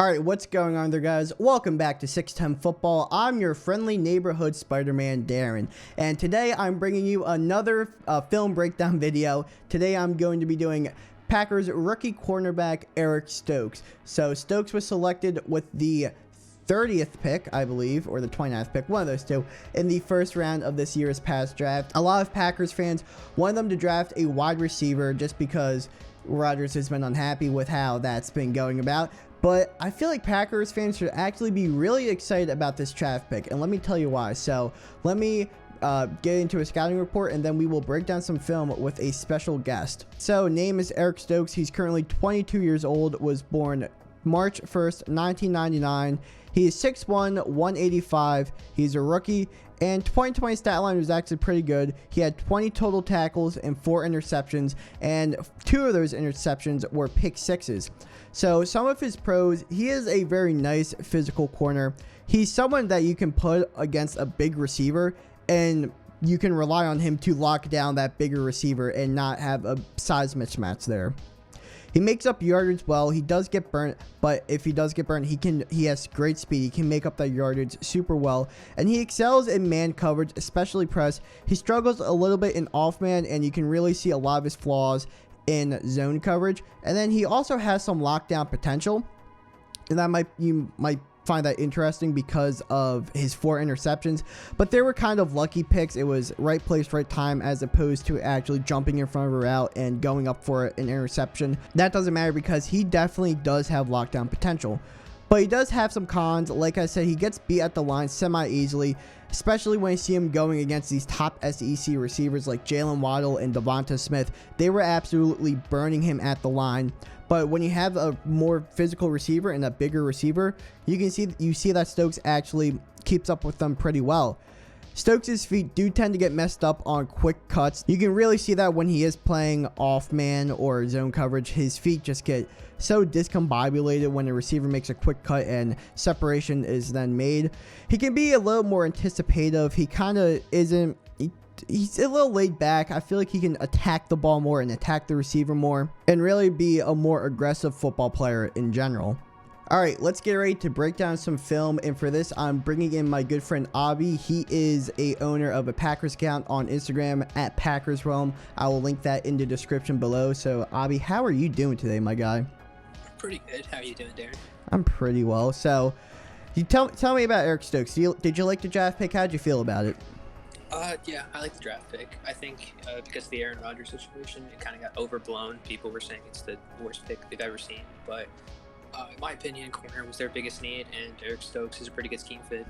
Alright, what's going on there, guys? Welcome back to 610 Football. I'm your friendly neighborhood Spider-Man, Darren. And today I'm bringing you another film breakdown video. Today I'm going to be doing Packers rookie cornerback Eric Stokes. So Stokes was selected with the 30th pick, I believe, or the 29th pick, one of those two, in the first round of this year's past draft. A lot of Packers fans wanted them to draft a wide receiver just because Rodgers has been unhappy with how that's been going about. But I feel like Packers fans should actually be really excited about this draft pick, and let me tell you why. So let me get into a scouting report, and then we will break down some film with a special guest. So name is Eric Stokes. He's currently 22 years old, was born March 1st, 1999. He is 6'1", 185. He's a rookie, and 2020 stat line was actually pretty good. He had 20 total tackles and 4 interceptions, and 2 of those interceptions were pick sixes. So some of his pros, he is a very nice physical corner. He's someone that you can put against a big receiver, and you can rely on him to lock down that bigger receiver and not have a size mismatch there. He makes up yardage well. He does get burnt, but if he does get burnt, he has great speed. He can make up that yardage super well, and he excels in man coverage, especially press. He struggles a little bit in off man, and you can really see a lot of his flaws in zone coverage. And then he also has some lockdown potential, and you might find that interesting because of his 4 interceptions, but they were kind of lucky picks. It was right place, right time, as opposed to actually jumping in front of a route and going up for an interception. That doesn't matter because he definitely does have lockdown potential, but he does have some cons. Like I said, he gets beat at the line semi-easily, especially when you see him going against these top SEC receivers like Jalen Waddle and Devonta Smith. They were absolutely burning him at the line. But when you have a more physical receiver and a bigger receiver, you see that Stokes actually keeps up with them pretty well. Stokes' feet do tend to get messed up on quick cuts. You can really see that when he is playing off man or zone coverage. His feet just get so discombobulated when a receiver makes a quick cut and separation is then made. He can be a little more anticipative. He kind of isn't. He's a little laid back. I feel like he can attack the ball more and attack the receiver more and really be a more aggressive football player in general. All right, let's get ready to break down some film, and for this I'm bringing in my good friend Avi. He is a owner of a Packers account on Instagram at Packers Realm. I will link that in the description below. So Avi, how are you doing today, my guy? Pretty good. How are you doing, Darren? I'm pretty well. So you tell me about Eric Stokes. Did you like the draft pick? How'd you feel about it? Yeah, I like the draft pick. I think because of the Aaron Rodgers situation, it kind of got overblown. People were saying it's the worst pick they've ever seen, but in my opinion, corner was their biggest need, and Eric Stokes is a pretty good scheme fit.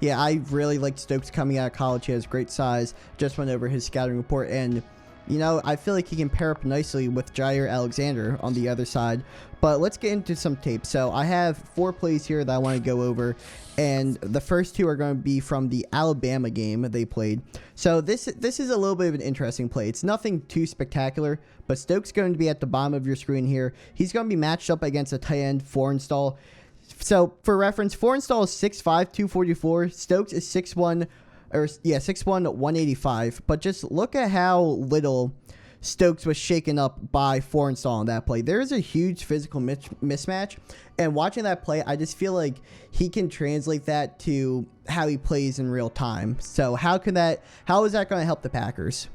Yeah, I really liked Stokes coming out of college. He has great size. Just went over his scouting report, and you know, I feel like he can pair up nicely with Jair Alexander on the other side. But let's get into some tape. So I have 4 plays here that I want to go over, and the first 2 are going to be from the Alabama game they played. So this is a little bit of an interesting play. It's nothing too spectacular, but Stokes is going to be at the bottom of your screen here. He's going to be matched up against a tight end, Forrenstall. So for reference, Forrenstall is 6'5", 244. Stokes is 6'1", 185. But just look at how little Stokes was shaken up by Forrenstall on that play. There is a huge physical mismatch, and watching that play, I just feel like he can translate that to how he plays in real time. So how is that going to help the Packers?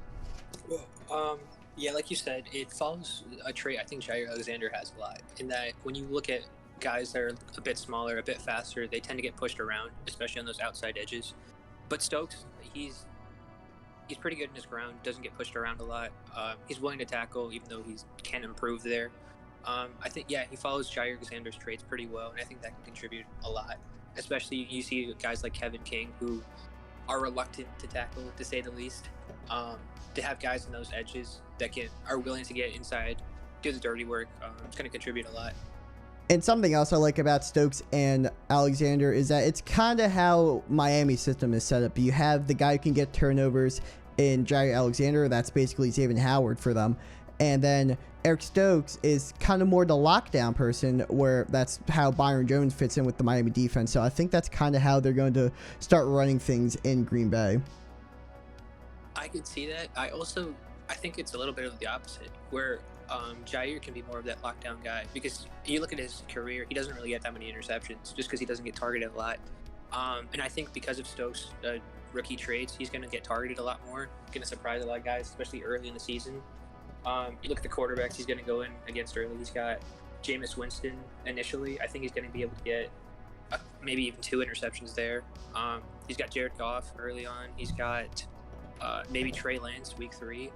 Well, yeah, like you said, it follows a trait I think Jair Alexander has a lot, in that when you look at guys that are a bit smaller, a bit faster, they tend to get pushed around, especially on those outside edges. But Stokes, he's pretty good in his ground, doesn't get pushed around a lot. He's willing to tackle, even though he can improve there. I think, yeah, he follows Jair Alexander's traits pretty well, and I think that can contribute a lot. Especially you see guys like Kevin King, who are reluctant to tackle, to say the least. To have guys in those edges that are willing to get inside, do the dirty work, it's going to contribute a lot. And something else I like about Stokes and Alexander is that it's kind of how Miami's system is set up. You have the guy who can get turnovers in Jair Alexander. That's basically Xavier Howard for them. And then Eric Stokes is kind of more the lockdown person, where that's how Byron Jones fits in with the Miami defense. So I think that's kind of how they're going to start running things in Green Bay. I can see that. I think it's a little bit of the opposite, where Jair can be more of that lockdown guy, because you look at his career, he doesn't really get that many interceptions just because he doesn't get targeted a lot. And I think because of Stokes' rookie traits, he's going to get targeted a lot more, going to surprise a lot of guys, especially early in the season. You look at the quarterbacks he's going to go in against early. He's got Jameis Winston initially. I think he's going to be able to get maybe even 2 interceptions there. He's got Jared Goff early on. He's got maybe Trey Lance week 3.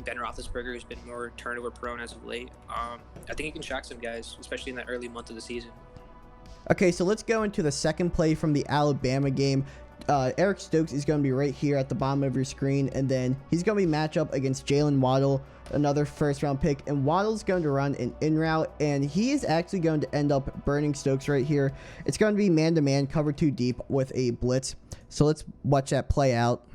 Ben Roethlisberger has been more turnover prone as of late. I think he can shock some guys, especially in that early month of the season. Okay, so let's go into the second play from the Alabama game. Eric Stokes is going to be right here at the bottom of your screen, and then he's going to be matched up against Jalen Waddle, another first-round pick, and Waddle's going to run an in-route, and he is actually going to end up burning Stokes right here. It's going to be man-to-man, cover 2 deep with a blitz. So let's watch that play out.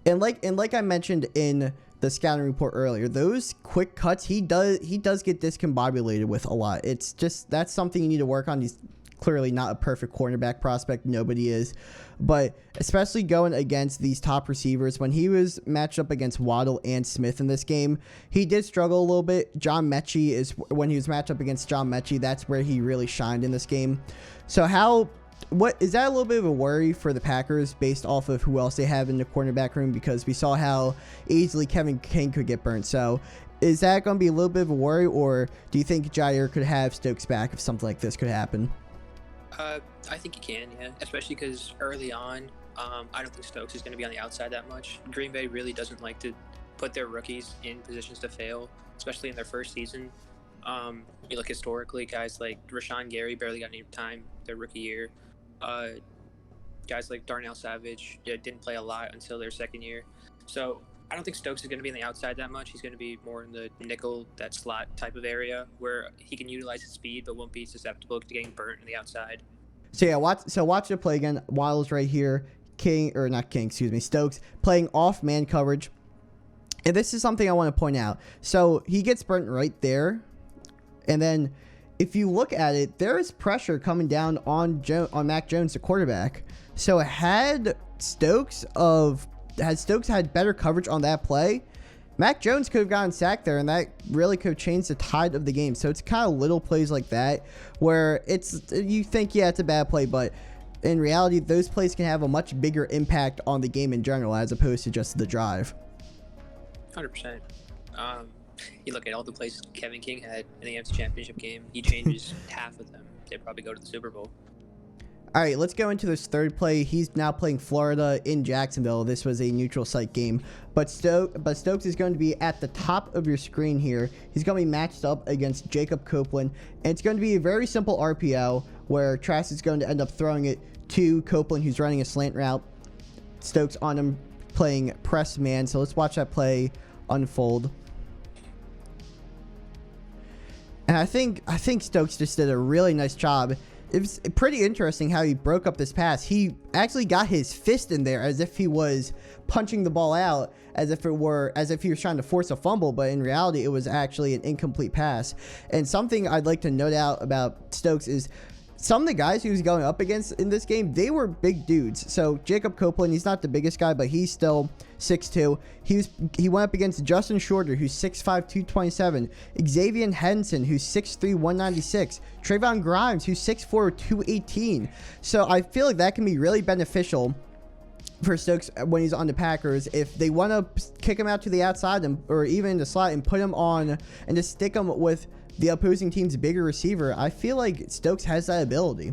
And like I mentioned in the scouting report earlier, those quick cuts he does get discombobulated with a lot. It's just, that's something you need to work on. He's clearly not a perfect cornerback prospect, nobody is, but especially going against these top receivers, when he was matched up against Waddle and Smith in this game, he did struggle a little bit. John Mechie is when he was matched up against John Mechie, that's where he really shined in this game. So what is that a little bit of a worry for the Packers based off of who else they have in the cornerback room? Because we saw how easily Kevin King could get burnt. So is that going to be a little bit of a worry, or do you think Jair could have Stokes back if something like this could happen? I think he can, yeah, especially because early on, I don't think Stokes is going to be on the outside that much. Green Bay really doesn't like to put their rookies in positions to fail, especially in their first season. You look historically, guys like Rashawn Gary barely got any time their rookie year. Guys like Darnell Savage didn't play a lot until their second year. So I don't think Stokes is going to be on the outside that much. He's going to be more in the nickel, that slot type of area where he can utilize his speed but won't be susceptible to getting burnt on the outside. So yeah, watch the play again. Waddle's right here. Stokes playing off man coverage. And this is something I want to point out. So he gets burnt right there. And then if you look at it, there is pressure coming down on Mac Jones, the quarterback. So had Stokes had better coverage on that play, Mac Jones could have gotten sacked there, and that really could have changed the tide of the game. So it's kind of little plays like that where you think, yeah, it's a bad play, but in reality, those plays can have a much bigger impact on the game in general as opposed to just the drive. 100%. You look at all the plays Kevin King had in the NFC Championship game, he changes half of them. They'd probably go to the Super Bowl. All right, let's go into this third play. He's now playing Florida in Jacksonville. This was a neutral site game. But Stokes is going to be at the top of your screen here. He's going to be matched up against Jacob Copeland. And it's going to be a very simple RPO where Trask is going to end up throwing it to Copeland, who's running a slant route. Stokes on him playing press man. So let's watch that play unfold. And I think Stokes just did a really nice job. It was pretty interesting how he broke up this pass. He actually got his fist in there as if he was punching the ball out, as if he was trying to force a fumble, but in reality, it was actually an incomplete pass. And something I'd like to note out about Stokes is some of the guys he was going up against in this game, they were big dudes. So Jacob Copeland, he's not the biggest guy, but he's still 6'2". He went up against Justin Shorter, who's 6'5", 227. Xavier Henson, who's 6'3", 196. Trayvon Grimes, who's 6'4", 218. So I feel like that can be really beneficial for Stokes when he's on the Packers. If they want to kick him out to the outside or even in the slot and put him on and just stick him with the opposing team's bigger receiver, I feel like Stokes has that ability.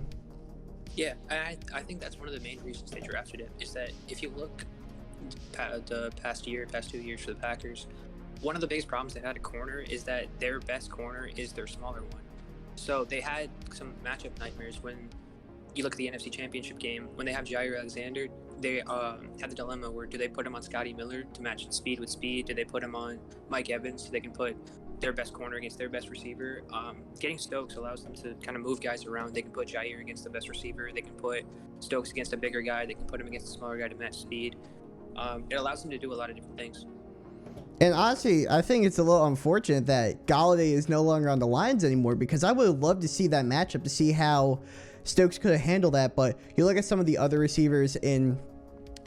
Yeah, I think that's one of the main reasons they drafted him, is that if you look the past 2 years for the Packers, one of the biggest problems they had at corner is that their best corner is their smaller one. So they had some matchup nightmares when you look at the NFC Championship game. When they have Jair Alexander, they had the dilemma where do they put him on Scotty Miller to match speed with speed? Do they put him on Mike Evans so they can put their best corner against their best receiver? Getting Stokes allows them to kind of move guys around. They can put Jair against the best receiver. They can put Stokes against a bigger guy. They can put him against a smaller guy to match speed. It allows them to do a lot of different things. And honestly, I think it's a little unfortunate that Galladay is no longer on the Lions anymore, because I would have loved to see that matchup to see how Stokes could have handled that. But you look at some of the other receivers in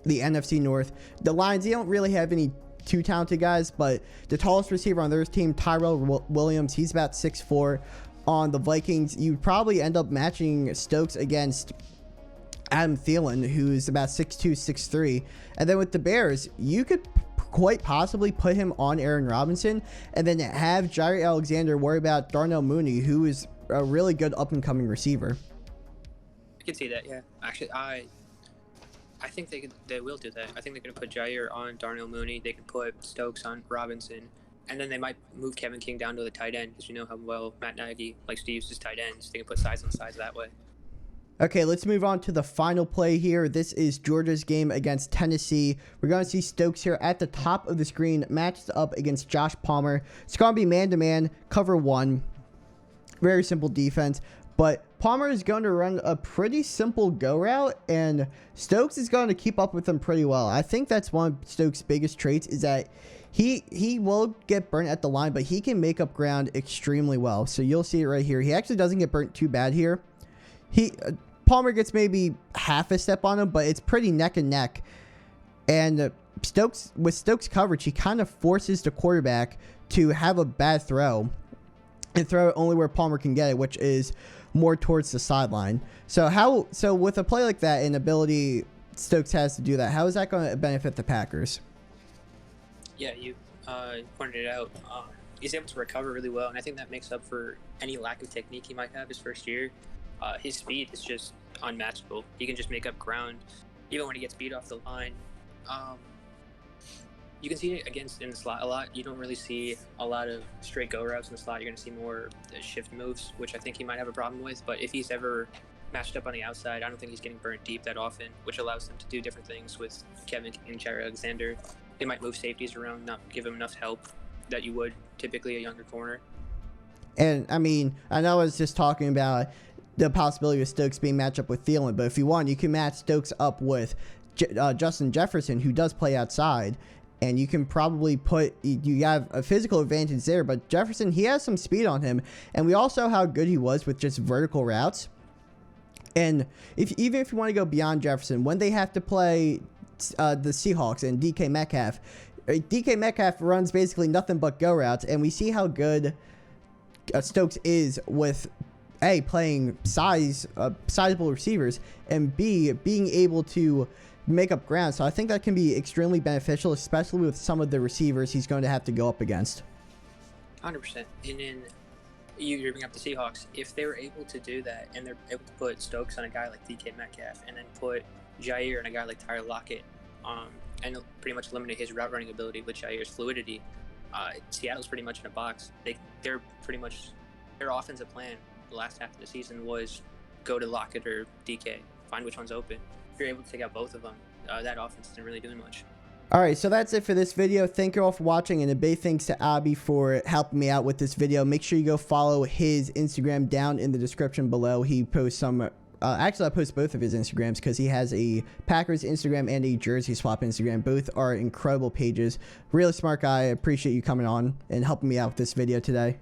the NFC North. The Lions, they don't really have any too talented guys, but the tallest receiver on their team, Tyrell Williams, he's about 6'4". On the Vikings, you'd probably end up matching Stokes against Adam Thielen, who's about 6'2", 6'3". And then with the Bears, you could quite possibly put him on Aaron Robinson and then have Jair Alexander worry about Darnell Mooney, who is a really good up-and-coming receiver. I can see that, yeah. Actually, I think they will do that. I think they're going to put Jair on Darnell Mooney. They can put Stokes on Robinson. And then they might move Kevin King down to the tight end, because you know how well Matt Nagy likes to use his tight ends. They can put size on size that way. Okay, let's move on to the final play here. This is Georgia's game against Tennessee. We're going to see Stokes here at the top of the screen, matched up against Josh Palmer. It's going to be man-to-man, cover one. Very simple defense. But Palmer is going to run a pretty simple go route, and Stokes is going to keep up with him pretty well. I think that's one of Stokes' biggest traits, is that he will get burnt at the line, but he can make up ground extremely well. So you'll see it right here. He actually doesn't get burnt too bad here. Palmer gets maybe half a step on him, but it's pretty neck and neck. And with Stokes' coverage, he kind of forces the quarterback to have a bad throw and throw it only where Palmer can get it, which is more towards the sideline. So with a play like that, an ability Stokes has to do that, how is that going to benefit the Packers? Yeah, you pointed it out. He's able to recover really well, and I think that makes up for any lack of technique he might have his first year. His speed is just unmatchable. He can just make up ground, even when he gets beat off the line. You can see it in the slot a lot. You don't really see a lot of straight go routes in the slot. You're going to see more shift moves, which I think he might have a problem with. But if he's ever matched up on the outside, I don't think he's getting burnt deep that often, which allows them to do different things with Kevin and Jair Alexander. They might move safeties around, not give him enough help that you would typically a younger corner. And I mean, I know I was just talking about the possibility of Stokes being matched up with Thielen, but if you want, you can match Stokes up with Justin Jefferson, who does play outside, and you can probably you have a physical advantage there, but Jefferson, he has some speed on him, and we also saw how good he was with just vertical routes. And even if you want to go beyond Jefferson, when they have to play the Seahawks and DK Metcalf runs basically nothing but go routes, and we see how good Stokes is with A, playing sizable receivers, and B, being able to make up ground. So I think that can be extremely beneficial, especially with some of the receivers he's going to have to go up against. 100%. And then you bring up the Seahawks. If they were able to do that, and they're able to put Stokes on a guy like DK Metcalf, and then put Jair on a guy like Tyler Lockett, and pretty much eliminate his route running ability with Jair's fluidity, Seattle's pretty much in a box. They're pretty much, their offensive plan the last half of the season was go to Lockett or DK, find which one's open. If you're able to take out both of them, that offense isn't really doing much. All right, so that's it for this video. Thank you all for watching, and a big thanks to Abby for helping me out with this video. Make sure you go follow his Instagram down in the description below. He posts some, actually I post both of his Instagrams because he has a Packers Instagram and a Jersey Swap Instagram. Both are incredible pages. Really smart guy. I appreciate you coming on and helping me out with this video today.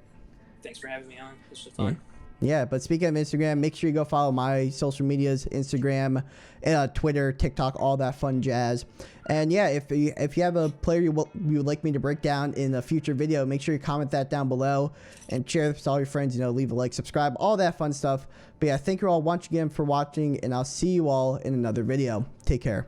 Thanks for having me on. This was fun. Yeah, but speaking of Instagram, make sure you go follow my social medias, Instagram, Twitter, TikTok, all that fun jazz. And yeah, if you have a player you would like me to break down in a future video, make sure you comment that down below and share this with all your friends. You know, leave a like, subscribe, all that fun stuff. But yeah, thank you all once again for watching, and I'll see you all in another video. Take care.